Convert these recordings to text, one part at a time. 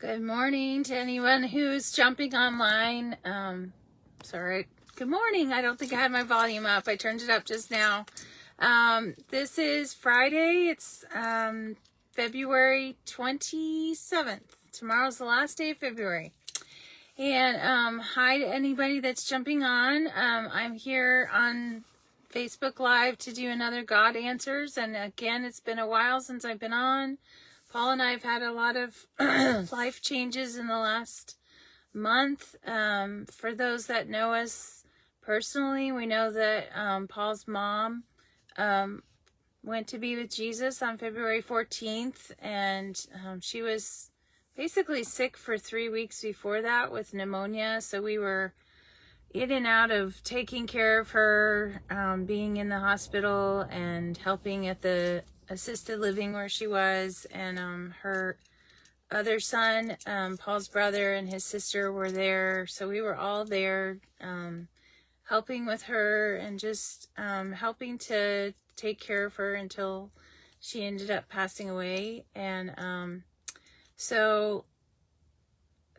Good morning to anyone who's jumping online. Sorry. Good morning. I don't think I had my volume up. I turned it up just now. This is Friday. It's February 27th. Tomorrow's the last day of February. And hi to anybody that's jumping on. I'm here on Facebook Live to do another God Answers. And again, it's been a while since I've been on. Paul and I have had a lot of life changes in the last month. For those that know us personally, we know that Paul's mom went to be with Jesus on February 14th, and she was basically sick for 3 weeks before that with pneumonia. So we were in and out of taking care of her, being in the hospital and helping at the assisted living where she was, and her other son, Paul's brother, and his sister were there. So we were all there helping with her and just helping to take care of her until she ended up passing away. And so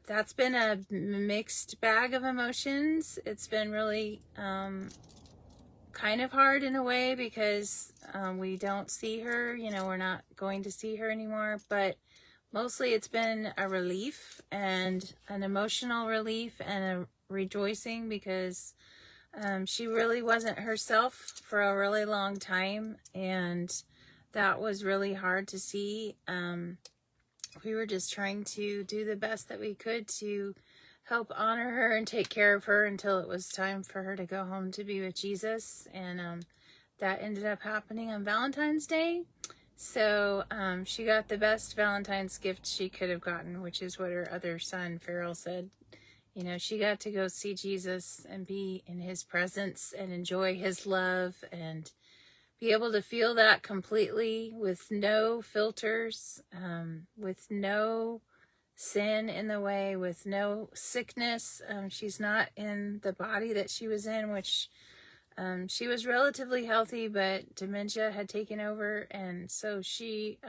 that's been a mixed bag of emotions. It's been really kind of hard in a way because we don't see her, we're not going to see her anymore, but mostly it's been a relief and an emotional relief and a rejoicing because she really wasn't herself for a really long time, and that was really hard to see. We were just trying to do the best that we could to help honor her and take care of her until it was time for her to go home to be with Jesus. And that ended up happening on Valentine's Day. So she got the best Valentine's gift she could have gotten, which is what her other son, Farrell, said. She got to go see Jesus and be in his presence and enjoy his love and be able to feel that completely with no filters, with no sin in the way, with no sickness. She's not in the body that she was in, which she was relatively healthy, but dementia had taken over, and so she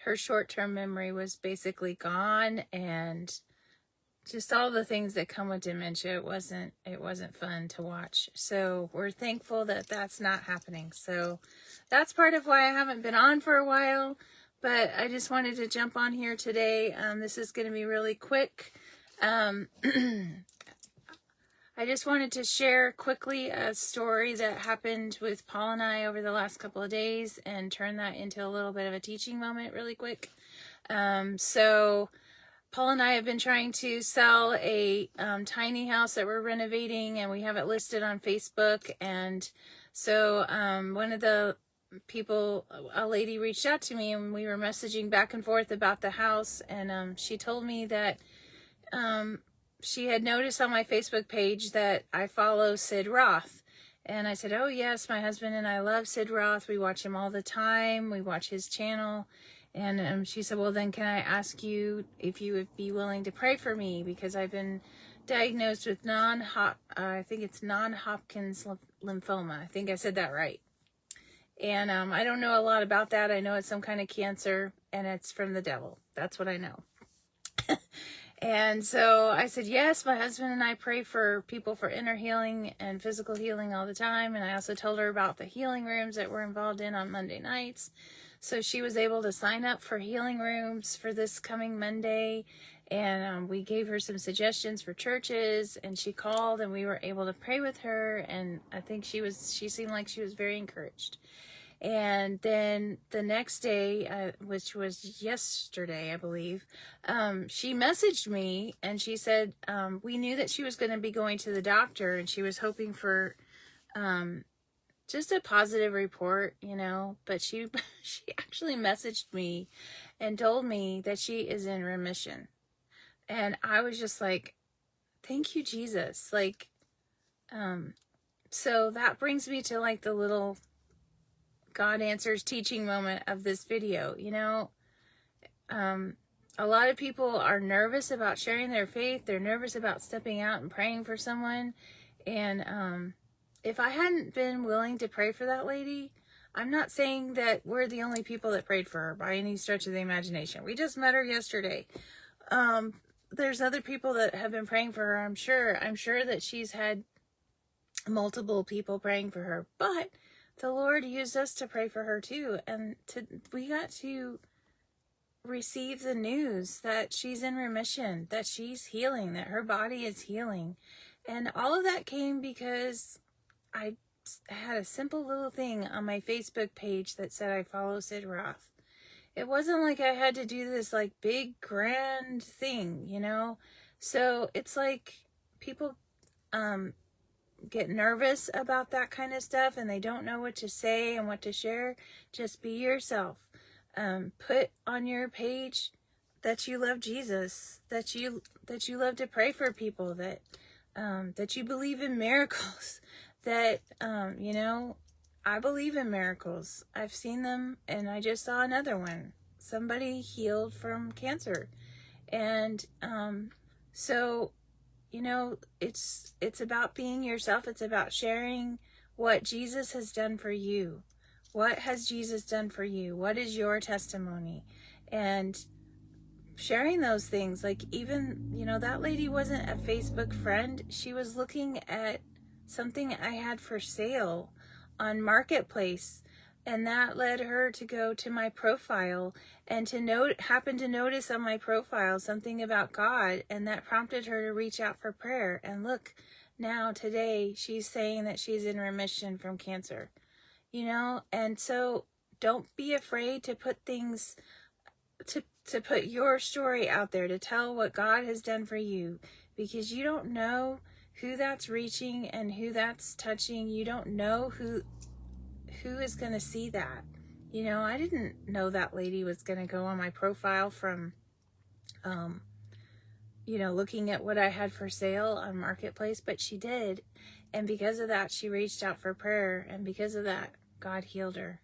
her short-term memory was basically gone, and just all the things that come with dementia. It wasn't fun to watch. So we're thankful that that's not happening. So that's part of why I haven't been on for a while. But I just wanted to jump on here today. This is going to be really quick. I just wanted to share quickly a story that happened with Paul and I over the last couple of days and turn that into a little bit of a teaching moment really quick. So Paul and I have been trying to sell a tiny house that we're renovating, and we have it listed on Facebook. And so one of the people, a lady, reached out to me, and we were messaging back and forth about the house, and she told me that she had noticed on my Facebook page that I follow Sid Roth. And I said, oh yes, my husband and I love Sid Roth. We watch him all the time. We watch his channel. And she said, well, then can I ask you if you would be willing to pray for me? Because I've been diagnosed with I think it's non-Hodgkin's lymphoma. I think I said that right. And I don't know a lot about that. I know it's some kind of cancer, and it's from the devil. That's what I know. And so I said, yes, my husband and I pray for people for inner healing and physical healing all the time. And I also told her about the healing rooms that we're involved in on Monday nights. So she was able to sign up for healing rooms for this coming Monday. And we gave her some suggestions for churches, and she called, and we were able to pray with her. And I think she seemed like she was very encouraged. And then the next day, which was yesterday, I believe, she messaged me and she said, we knew that she was going to be going to the doctor, and she was hoping for just a positive report, but she actually messaged me and told me that she is in remission. And I was just like, thank you, Jesus. So that brings me to the little God Answers teaching moment of this video. A lot of people are nervous about sharing their faith. They're nervous about stepping out and praying for someone. And if I hadn't been willing to pray for that lady, I'm not saying that we're the only people that prayed for her by any stretch of the imagination. We just met her yesterday. There's other people that have been praying for her, I'm sure. I'm sure that she's had multiple people praying for her, but the Lord used us to pray for her too. And we got to receive the news that she's in remission, that she's healing, that her body is healing. And all of that came because I had a simple little thing on my Facebook page that said I follow Sid Roth. It wasn't like I had to do this like big grand thing, you know? So it's like people get nervous about that kind of stuff and they don't know what to say and what to share. Just be yourself. Put on your page that you love Jesus, that you love to pray for people, that you believe in miracles, that you know, I believe in miracles. I've seen them, and I just saw another one. Somebody healed from cancer. And so, you know, it's about being yourself. It's about sharing what Jesus has done for you. What has Jesus done for you? What is your testimony? And sharing those things. Like, even, you know, that lady wasn't a Facebook friend. She was looking at something I had for sale on Marketplace, and that led her to go to my profile and to happen to notice on my profile something about God, and that prompted her to reach out for prayer. And look, now today she's saying that she's in remission from cancer, you know. And so don't be afraid to put things, to put your story out there, to tell what God has done for you, because you don't know who that's reaching and who that's touching. You don't know who is going to see that. You know, I didn't know that lady was going to go on my profile from, you know, looking at what I had for sale on Marketplace, but she did. And because of that, she reached out for prayer. And because of that, God healed her.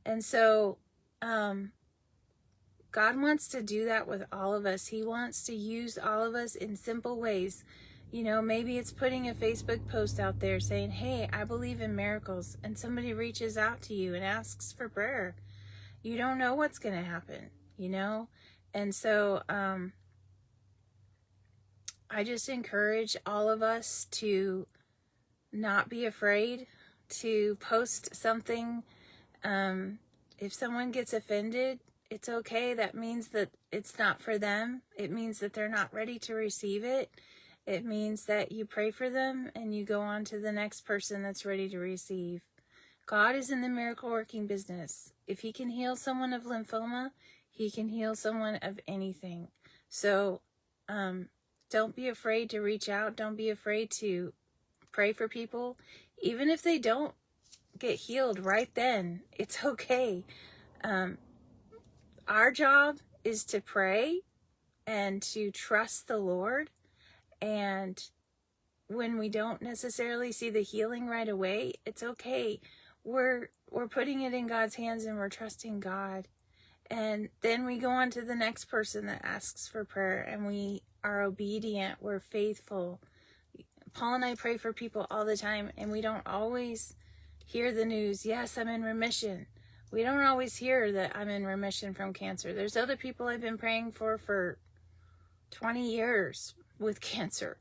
And so, God wants to do that with all of us. He wants to use all of us in simple ways. You know, maybe it's putting a Facebook post out there saying, hey, I believe in miracles, and somebody reaches out to you and asks for prayer. You don't know what's going to happen, you know? And so I just encourage all of us to not be afraid to post something. If someone gets offended, it's okay. That means that it's not for them. It means that they're not ready to receive it. It means that you pray for them and you go on to the next person that's ready to receive. God is in the miracle working business. If he can heal someone of lymphoma, he can heal someone of anything. So don't be afraid to reach out. Don't be afraid to pray for people. Even if they don't get healed right then, it's okay. Our job is to pray and to trust the Lord. And when we don't necessarily see the healing right away, it's okay. We're putting it in God's hands and we're trusting God. And then we go on to the next person that asks for prayer, and we are obedient. We're faithful. Paul and I pray for people all the time, and we don't always hear the news. Yes, I'm in remission. We don't always hear that I'm in remission from cancer. There's other people I've been praying for 20 years with cancer,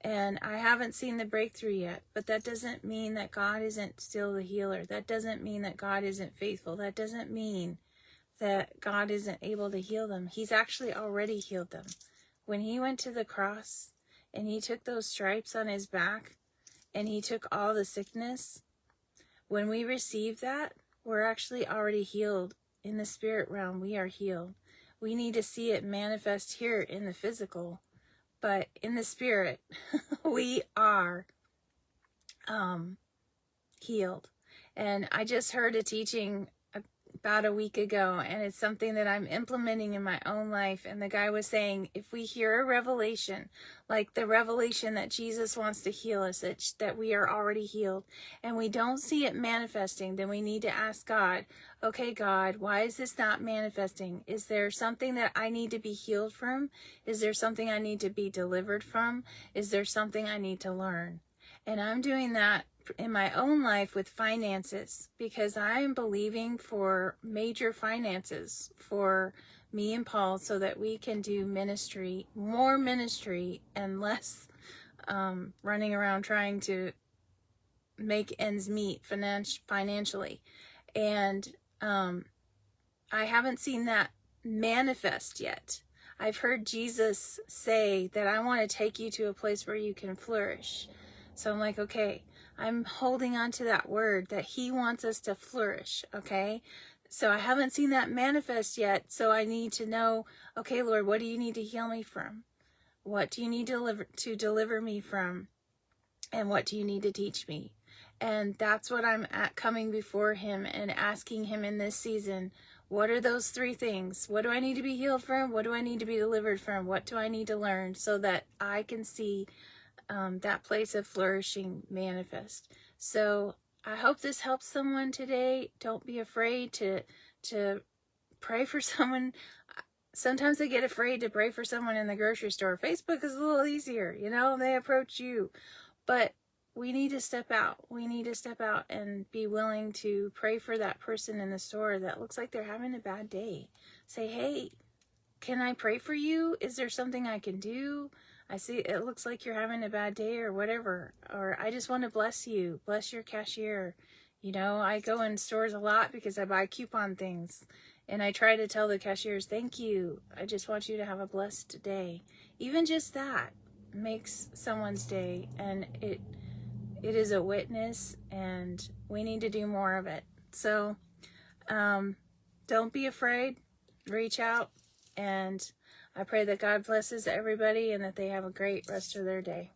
and I haven't seen the breakthrough yet. But that doesn't mean that God isn't still the healer. That doesn't mean that God isn't faithful. That doesn't mean that God isn't able to heal them. He's actually already healed them. When he went to the cross and he took those stripes on his back and he took all the sickness, when we receive that, we're actually already healed. In the spirit realm, we are healed. We need to see it manifest here in the physical. But in the spirit, we are healed. And I just heard a teaching about a week ago, and it's something that I'm implementing in my own life. And the guy was saying, if we hear a revelation, like the revelation that Jesus wants to heal us, that we are already healed, and we don't see it manifesting, then we need to ask God, okay, God, why is this not manifesting? Is there something that I need to be healed from? Is there something I need to be delivered from? Is there something I need to learn? And I'm doing that in my own life with finances, because I'm believing for major finances for me and Paul, so that we can do ministry, more ministry, and less running around trying to make ends meet financially. And I haven't seen that manifest yet. I've heard Jesus say that I want to take you to a place where you can flourish. So I'm like, okay, I'm holding on to that word that he wants us to flourish, okay? So I haven't seen that manifest yet, so I need to know, okay, Lord, what do you need to heal me from? What do you need to deliver me from? And what do you need to teach me? And that's what I'm coming before him and asking him in this season. What are those 3 things? What do I need to be healed from? What do I need to be delivered from? What do I need to learn so that I can see that place of flourishing manifest? So I hope this helps someone today. Don't be afraid to pray for someone. Sometimes I get afraid to pray for someone in the grocery store. Facebook is a little easier, they approach you. But we need to step out. We need to step out and be willing to pray for that person in the store that looks like they're having a bad day. Say, hey, can I pray for you? Is there something I can do? I see it looks like you're having a bad day or whatever. Or I just want to bless you. Bless your cashier. I go in stores a lot because I buy coupon things. And I try to tell the cashiers, thank you. I just want you to have a blessed day. Even just that makes someone's day, and it is a witness, and we need to do more of it. So don't be afraid. Reach out, and I pray that God blesses everybody and that they have a great rest of their day.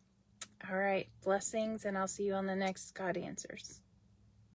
All right, blessings, and I'll see you on the next God Answers.